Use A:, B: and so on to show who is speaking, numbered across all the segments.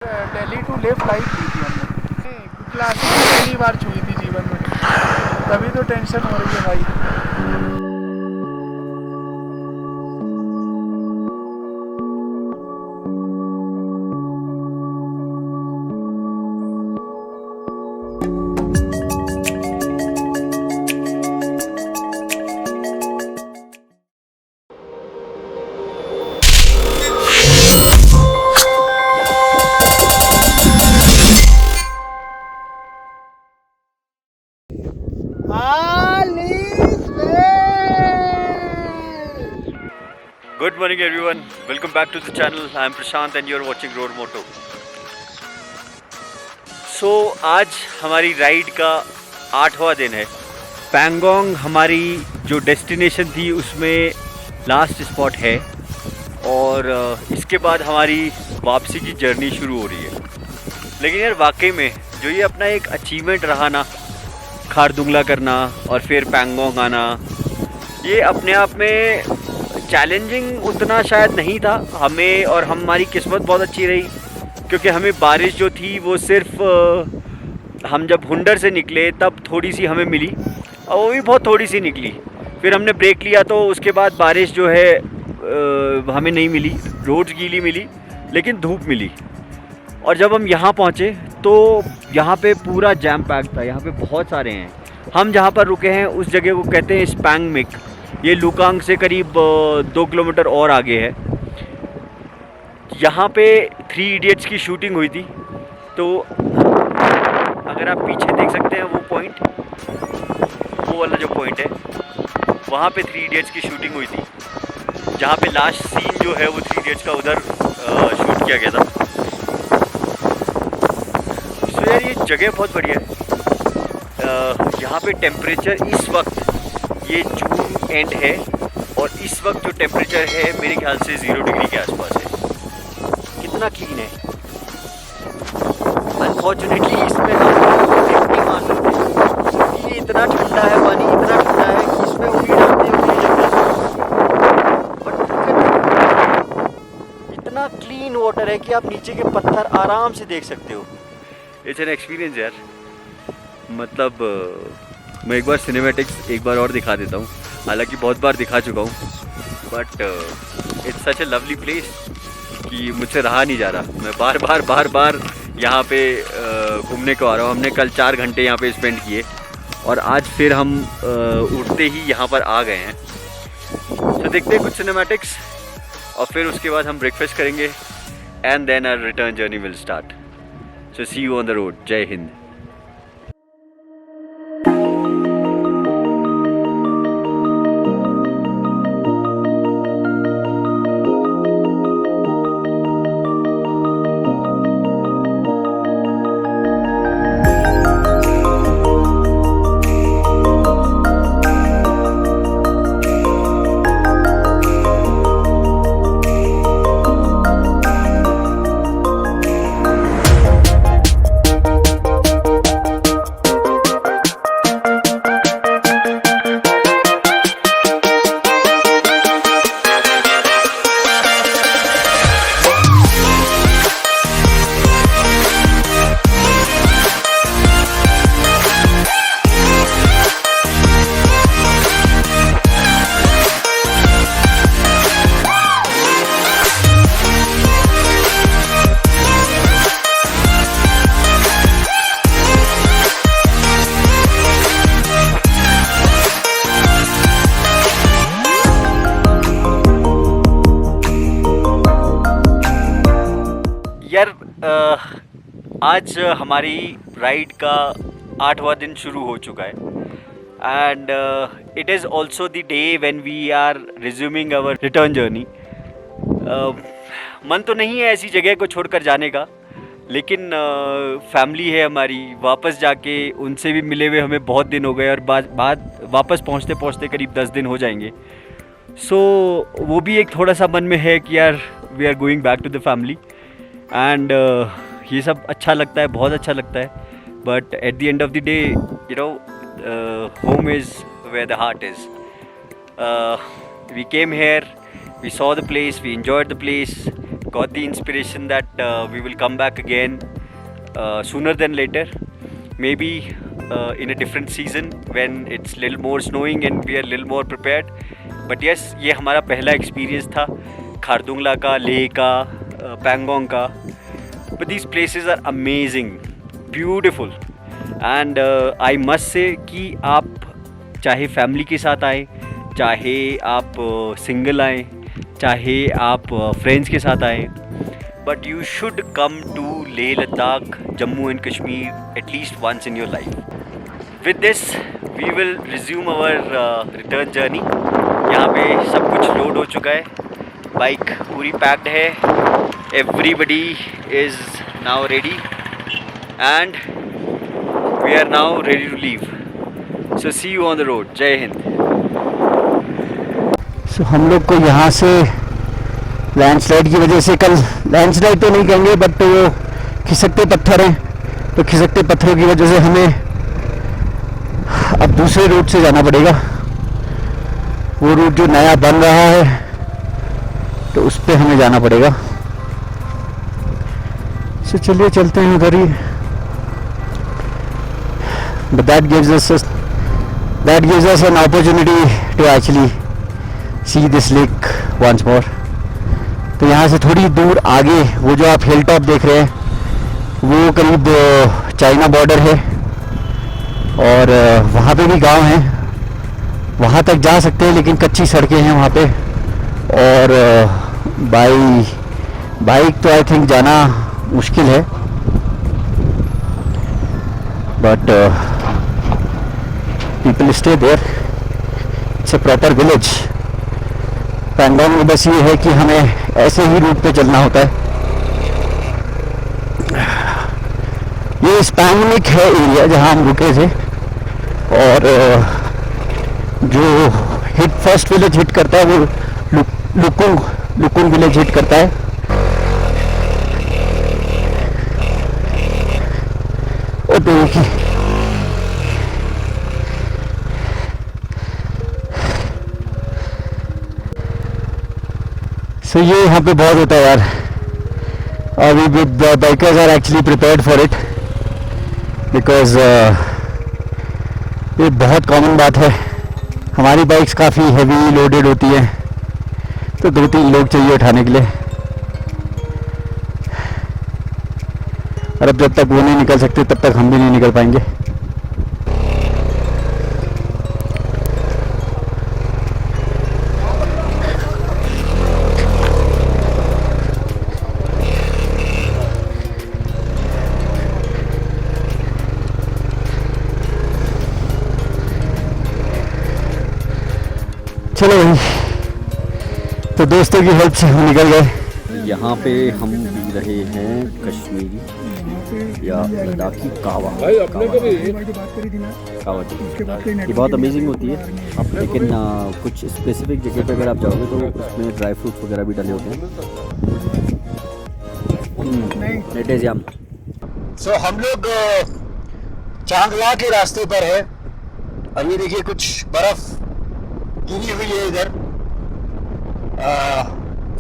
A: Delhi to Leh flight की थी हमने। क्लासिक पहली बार छुई थी जीवन में, तभी तो टेंशन हो रही है भाई।
B: Good morning everyone, welcome back to the channel. I am Prashant and you are watching Road Moto. So आज हमारी राइड का 8वां दिन है। पैंगोंग हमारी जो डेस्टिनेशन थी उसमें लास्ट स्पॉट है और इसके बाद हमारी वापसी की जर्नी शुरू हो रही है। लेकिन यार वाकई में जो ये अपना एक अचीवमेंट रहा ना, खारदुंगला करना और फिर पैंगोंग आना, ये अपने आप में चैलेंजिंग उतना शायद नहीं था हमें। और हमारी किस्मत बहुत अच्छी रही क्योंकि हमें बारिश जो थी वो सिर्फ हम जब हुंडर से निकले तब थोड़ी सी हमें मिली और वो भी बहुत थोड़ी सी निकली। फिर हमने ब्रेक लिया तो उसके बाद बारिश जो है हमें नहीं मिली, रोड्स गीली मिली लेकिन धूप मिली। और जब हम यहाँ पहुँचे तो यहाँ पे पूरा जैम पैक था, यहाँ पे बहुत सारे हैं। हम जहाँ पर रुके हैं उस जगह को कहते हैं स्पैंग मिक। ये लुकांग से करीब 2 किलोमीटर और आगे है। यहाँ पे 3 इडियट्स की शूटिंग हुई थी। तो अगर आप पीछे देख सकते हैं वो पॉइंट, वो वाला जो पॉइंट है वहाँ पे 3 इडियट्स की शूटिंग हुई थी, जहाँ पे लास्ट सीन जो है वो 3 इडियट्स का उधर शूट किया गया था। तो यार ये जगह बहुत बढ़िया है। यहाँ पे टेम्परेचर इस वक्त, ये जून एंड है और इस वक्त जो टेम्परेचर है मेरे ख्याल से 0 डिग्री के आसपास है। कितना क्लीन है। अनफॉर्चुनेटली इसमें हम लिफ्ट नहीं मार सकते। ये इतना ठंडा है, पानी इतना ठंडा है कि इसमें उंगली डालते हैं उंगली जल जाती है। बट इतना क्लीन वाटर है कि आप नीचे के पत्थर आराम से देख सकते हो। इट्स एन एक्सपीरियंस यार। मतलब मैं एक बार सिनेमैटिक्स एक बार और दिखा देता हूँ, हालांकि बहुत बार दिखा चुका हूँ, but it's such A lovely place कि मुझसे रहा नहीं जा रहा। मैं बार बार यहाँ पे घूमने को आ रहा हूँ। हमने कल 4 घंटे यहाँ पे स्पेंड किए और आज फिर हम उठते ही यहाँ पर आ गए हैं। तो देखते हैं कुछ सिनेमैटिक्स और फिर उसके बाद हम ब्रेकफास्ट करेंगे and then our return journey will start. So see you on the road. जय हिंद। यार आज हमारी राइड का 8वां दिन शुरू हो चुका है and it is also the day when we are resuming our return journey. मन तो नहीं है ऐसी जगह को छोड़कर जाने का, लेकिन फैमिली है हमारी, वापस जाके उनसे भी मिले हुए हमें बहुत दिन हो गए और बाद वापस पहुंचते पहुंचते करीब 10 दिन हो जाएंगे। सो वो भी एक थोड़ा सा मन में है कि यार we are going back to the family एंड ये सब अच्छा लगता है, बहुत अच्छा लगता है। But at the end of the day you know home is where the heart is. We came here, we saw the place, we enjoyed the place, got the inspiration that we will come back again sooner than later, maybe in a different season when it's little more snowing and we are little more prepared. But yes, ये हमारा पहला experience था खारदुंगला का, लेह का, पैंगोंग का. But these places are amazing, beautiful, and I must say कि आप चाहे फैमिली के साथ आए, चाहे आप सिंगल आए, चाहे आप फ्रेंड्स के साथ आए, but you should come to Leh Ladakh, Jammu and Kashmir at least once in your life. With this, we will resume our return journey. यहाँ पे सब कुछ लोड हो चुका है, बाइक पूरी पैक्ड है, everybody is now ready and we are now ready to leave. So see you on the road. जय हिंद.
C: So हम लोग को यहाँ से लैंडस्लाइड की वजह से, कल लैंडस्लाइड तो नहीं कहेंगे बट वो खिसकते पत्थर हैं, तो खिसकते पत्थरों की वजह से हमें अब दूसरे रूट से जाना पड़ेगा. वो रूट जो नया बन रहा है तो उस पर हमें जाना पड़ेगा. तो चलिए चलते हैं उधर ही. But that gives us an opportunity to actually see this lake once more. तो यहाँ से थोड़ी दूर आगे वो जो आप हिल टॉप देख रहे हैं वो करीब चाइना बॉर्डर है और वहाँ पे भी गांव हैं, वहाँ तक जा सकते हैं लेकिन कच्ची सड़कें हैं वहाँ पे. और बाइक तो आई थिंक जाना मुश्किल है, but people stay there. It's a proper village. Pangong में बस ये है कि हमें ऐसे ही रूट पे चलना होता है. ये स्पैंगनिक है एरिया जहाँ हम रुके थे, और जो फर्स्ट विलेज हिट करता है वो लुकुंग विलेज हिट करता है. और देखिए सो ये यहाँ पे बहुत होता है यार. अभी bikers are actually prepared for it because ये बहुत कॉमन बात है. हमारी बाइक्स काफ़ी हैवी लोडेड होती हैं तो 2-3 लोग चाहिए उठाने के लिए, और अब जब तक वो नहीं निकल सकते तब तक हम भी नहीं निकल पाएंगे. चलो भाई, तो दोस्तों की हेल्प से हम निकल गए.
B: यहाँ पे हम पी रहे हैं कश्मीरी या लद्दाखी कावा. कावा ये बहुत अमेजिंग होती है, लेकिन कुछ स्पेसिफिक जगह पे अगर आप जाओगे तो उसमें ड्राई फ्रूट्स वगैरह भी डले होते हैं. इट इज यम.
C: सो हम लोग चांगला के रास्ते पर है. अभी देखिए कुछ बर्फ गिरी हुई है इधर.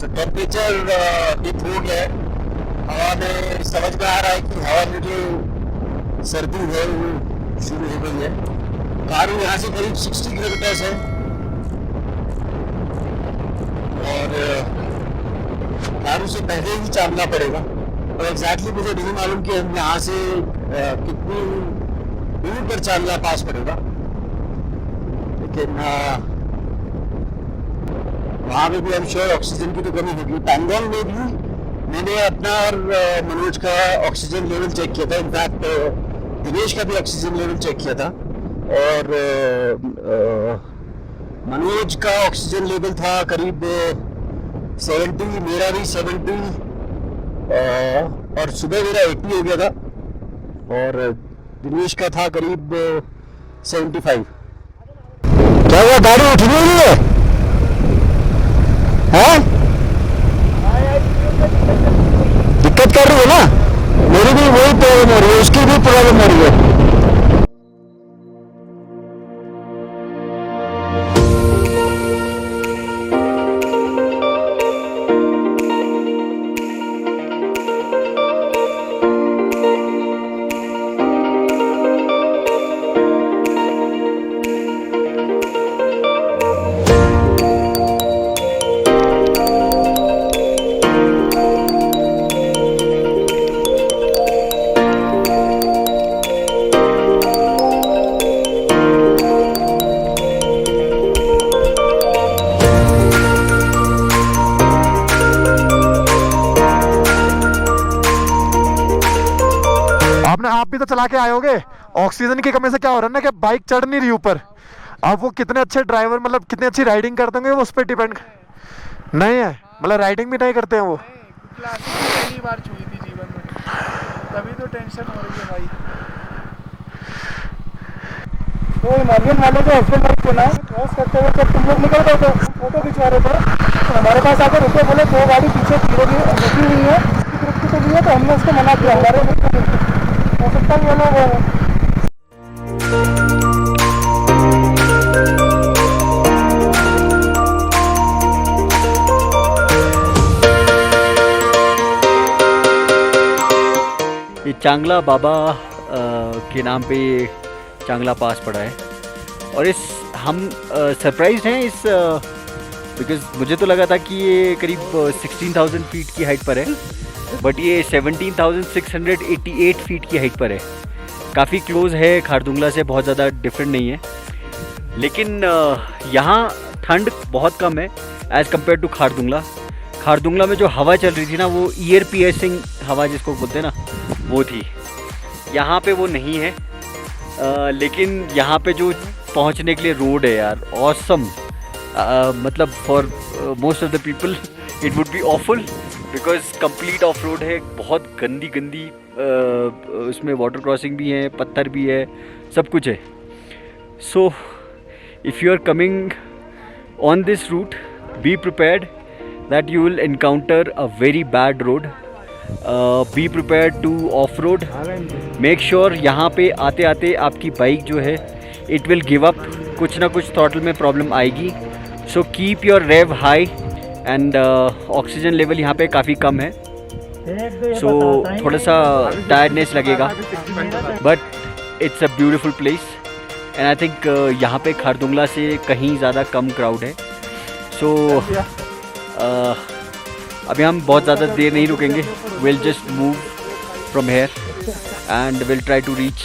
C: टेम्परेचर डिप हो गया है. हवा में समझ में आ रहा है कि हवा में जो सर्दी है वो शुरू हो गई है. कारू यहाँ से करीब 60 किलोमीटर्स है और कारू से पहले ही चांदला पड़ेगा. और एग्जैक्टली मुझे नहीं मालूम कि हम यहाँ से कितनी दूर पर चांदला पास पड़ेगा, लेकिन वहाँ पे भी हम श्योर ऑक्सीजन की तो कमी होगी. पैंगोंग में भी मैंने अपना और मनोज का ऑक्सीजन लेवल चेक किया था. इनफैक्ट दिनेश का भी ऑक्सीजन लेवल चेक किया था, और मनोज का ऑक्सीजन लेवल था करीब 70, मेरा भी 70, और सुबह मेरा 80 हो गया था, और दिनेश का था करीब 75. क्या हुआ, गाड़ी उठ रही है? दिक्कत कर रही है ना? मेरी भी वही प्रॉब्लम हो रही है, उसकी भी प्रॉब्लम हो रही है.
D: आपने आप भी तो चला के आए होगे, ऑक्सीजन की कमी से क्या हो रहा है ना कि बाइक चढ़ नहीं रही ऊपर। अब वो कितने अच्छे ड्राइवर, मतलब कितनी अच्छी राइडिंग करते होंगे वो उस पर डिपेंड नहीं है, मतलब राइडिंग भी नहीं करते हैं वो।
A: क्लासिक पहली बार छुई थी जीवन में, तभी तो टेंशन हो रही है भाई। तो हिमालयन वालों को हस्बैंड वाइफ को ना क्रॉस करते हुए जब तुम लोग निकल गए थे, फोटो खिंचवा रहे थे, तो हमारे पास आकर रुके, बोले 2 गाड़ी पीछे धीरे धीरे लगी हुई है, ग्रुप की तो नहीं है, तो हमने उसको मना किया। हमारे ग्रुप को हो सकता है वो लोग
B: ये चांगला बाबा के नाम पे चांगला पास पड़ा है। और इस हम सरप्राइज्ड हैं इस बिकॉज मुझे तो लगा था कि ये करीब 16,000 फीट की हाइट पर है, बट ये 17,688 फीट की हाइट पर है। काफ़ी क्लोज है खारदुंगला से, बहुत ज़्यादा डिफरेंट नहीं है, लेकिन यहाँ ठंड बहुत कम है as compare to Khardungla. Khardungla में जो हवा चल रही थी ना, वो ईयर पियर्सिंग हवा जिसको बोलते हैं ना, वो थी। यहाँ पे वो नहीं है, लेकिन यहाँ पे जो पहुँचने के लिए रोड है यार, ऑसम। मतलब for most of the people it would be awful because complete of road है, बहुत गंदी गंदी उसमें वाटर क्रॉसिंग भी है, पत्थर भी है, सब कुछ है। So if you are coming on this route, be prepared that you will encounter a very bad road. Be prepared to off-road. Make sure यहाँ पे आते आते आपकी बाइक जो है it will give up, कुछ ना कुछ throttle में प्रॉब्लम आएगी। So keep your rev high and oxygen level यहाँ पे काफ़ी कम है, so थोड़ा सा tiredness लगेगा, but it's a beautiful place and I think यहाँ पे खारदुंगला से कहीं ज़्यादा कम crowd है। So अभी हम बहुत ज़्यादा देर नहीं रुकेंगे, will just move from here and will try to reach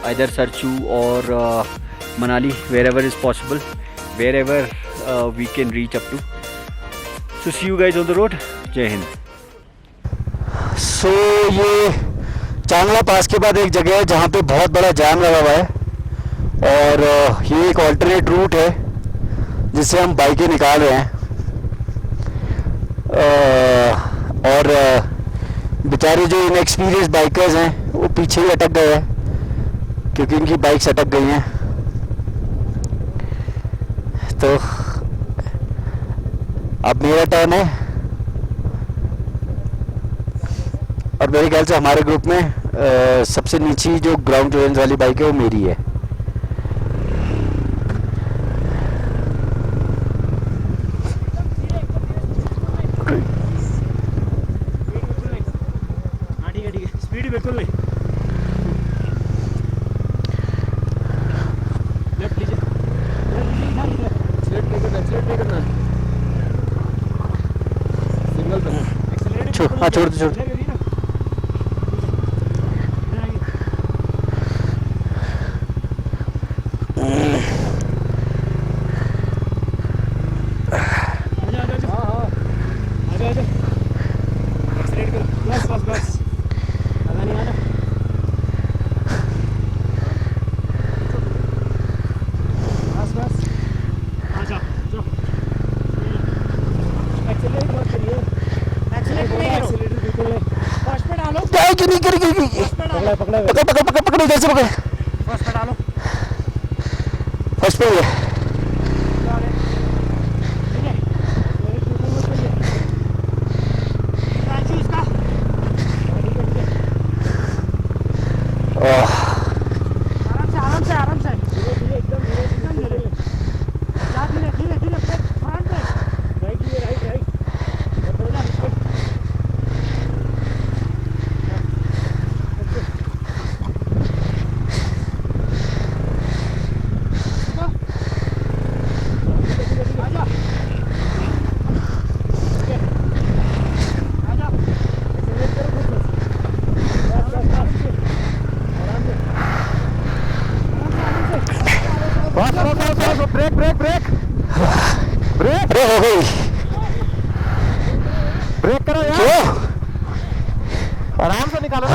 B: either Sarchu और Manali, wherever is possible, wherever we can reach up to. So see you guys on the road. जय हिंद।
C: सो ये चांगला पास के बाद एक जगह है जहाँ पे बहुत बड़ा जाम लगा हुआ है, और ये एक ऑल्टरनेट रूट है जिससे हम बाइकें निकाल रहे हैं। और बेचारे जो इनएक्सपीरियंस बाइकर्स हैं वो पीछे ही अटक गए हैं क्योंकि इनकी बाइक्स अटक गई हैं। तो अब मेरा टर्न है, और मेरे ख्याल से हमारे ग्रुप में सबसे नीची जो ग्राउंड क्लियरेंस वाली बाइक है वो मेरी है।
A: बिल्कुल नहीं, लेफ्ट लीजिए, एक्सीलेरेट नहीं करना, सिग्नल पे एक्सीलेरेट,
C: हाँ छोड़ दो। पकड़ो कैसे पकड़े,
A: फर्स्ट पे डालो,
C: फर्स्ट पे है।
A: आराम से एकदम धीरे फ्रंट पे, right brake brake brake brake
C: अरे हो गई,
A: ब्रेक करो यार,
C: क्यों?
A: आराम से निकालो।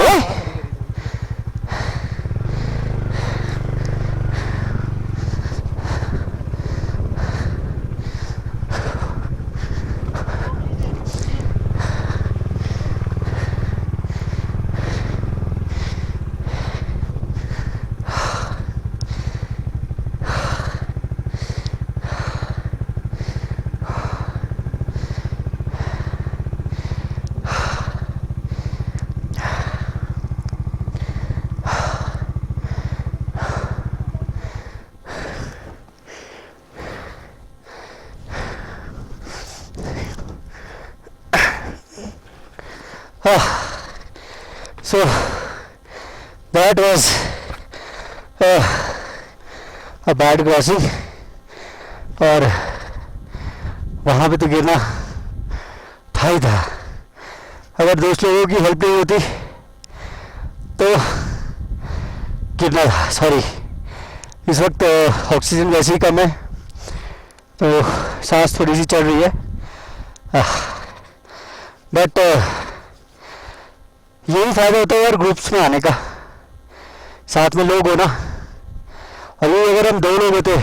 C: So that was a bad crossing. और वहाँ पे तो गिरना था ही था. अगर दोस्त लोगों की हेल्प नहीं होती तो गिरना था. सॉरी, इस वक्त ऑक्सीजन वैसे ही कम है तो सांस थोड़ी सी चढ़ रही है. बट यही फ़ायदा होता है यार ग्रुप्स में आने का. साथ में लोग हो ना. और ये अगर हम 2 लोग होते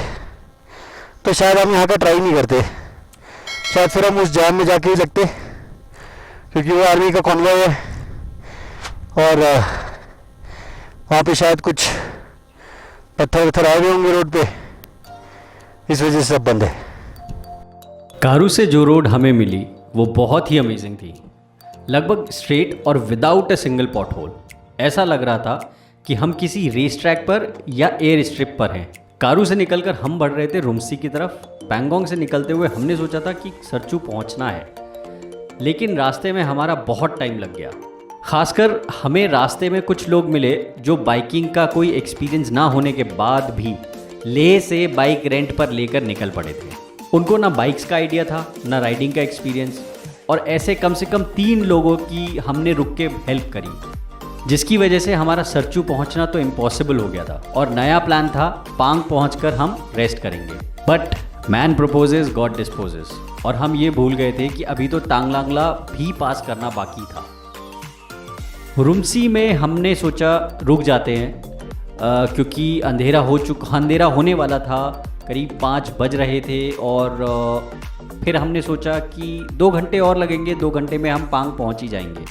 C: तो शायद हम यहाँ का ट्राई नहीं करते. शायद फिर हम उस जाम में जाके ही लगते, क्योंकि वो आर्मी का कॉन्वॉय है और वहाँ पे शायद कुछ पत्थर वत्थर आए हुए होंगे रोड पे, इस वजह से सब बंद है.
E: कारू से जो रोड हमें मिली वो बहुत ही अमेजिंग थी. लगभग स्ट्रेट और without a single pothole. ऐसा लग रहा था कि हम किसी रेस ट्रैक पर या एयर स्ट्रिप पर हैं. कारू से निकलकर हम बढ़ रहे थे रुमसी की तरफ. पैंगोंग से निकलते हुए हमने सोचा था कि सरचू पहुंचना है, लेकिन रास्ते में हमारा बहुत टाइम लग गया. खासकर हमें रास्ते में कुछ लोग मिले जो बाइकिंग का कोई एक्सपीरियंस ना होने के बाद भी लेह से बाइक रेंट पर लेकर निकल पड़े थे. उनको ना बाइक्स का आइडिया था, ना राइडिंग का एक्सपीरियंस, और ऐसे कम से कम 3 लोगों की हमने रुक के हेल्प करी, जिसकी वजह से हमारा सरचू पहुंचना तो इम्पॉसिबल हो गया था. और नया प्लान था पांग पहुंचकर हम रेस्ट करेंगे. But man proposes God disposes, और हम ये भूल गए थे कि अभी तो टांगलांगला भी पास करना बाकी था. रुमसी में हमने सोचा रुक जाते हैं, क्योंकि अंधेरा होने वाला था. करीब 5 बज रहे थे और फिर हमने सोचा कि 2 घंटे और लगेंगे, 2 घंटे में हम पांग पहुंच ही जाएंगे.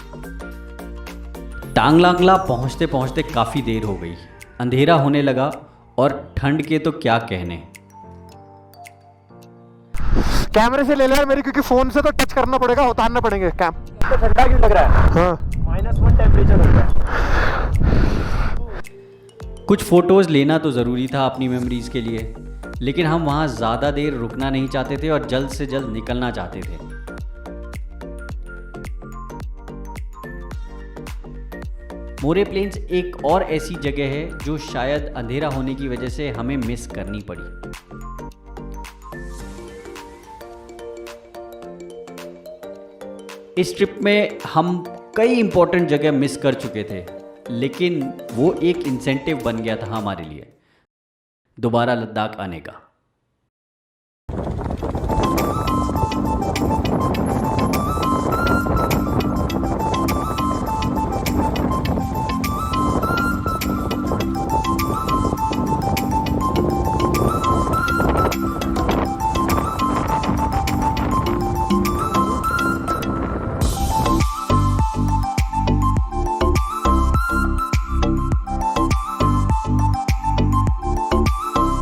E: टांगलांगला पहुंचते पहुंचते काफ़ी देर हो गई. अंधेरा होने लगा और ठंड के तो क्या कहने.
D: कैमरे से ले लिया मेरी, क्योंकि फोन से तो टच करना पड़ेगा, उतारना पड़ेंगे कैम.
A: तो ठंडा क्यों लग रहा है?
D: हाँ,
A: -1 टेम्परेचर हो गया.
E: कुछ फ़ोटोज़ लेना तो ज़रूरी था अपनी मेमोरीज़ के लिए, लेकिन हम वहाँ ज़्यादा देर रुकना नहीं चाहते थे और जल्द से जल्द निकलना चाहते थे. मोरे प्लेन्स एक और ऐसी जगह है जो शायद अंधेरा होने की वजह से हमें मिस करनी पड़ी. इस ट्रिप में हम कई इंपॉर्टेंट जगह मिस कर चुके थे, लेकिन वो एक इंसेंटिव बन गया था हमारे लिए दोबारा लद्दाख आने का.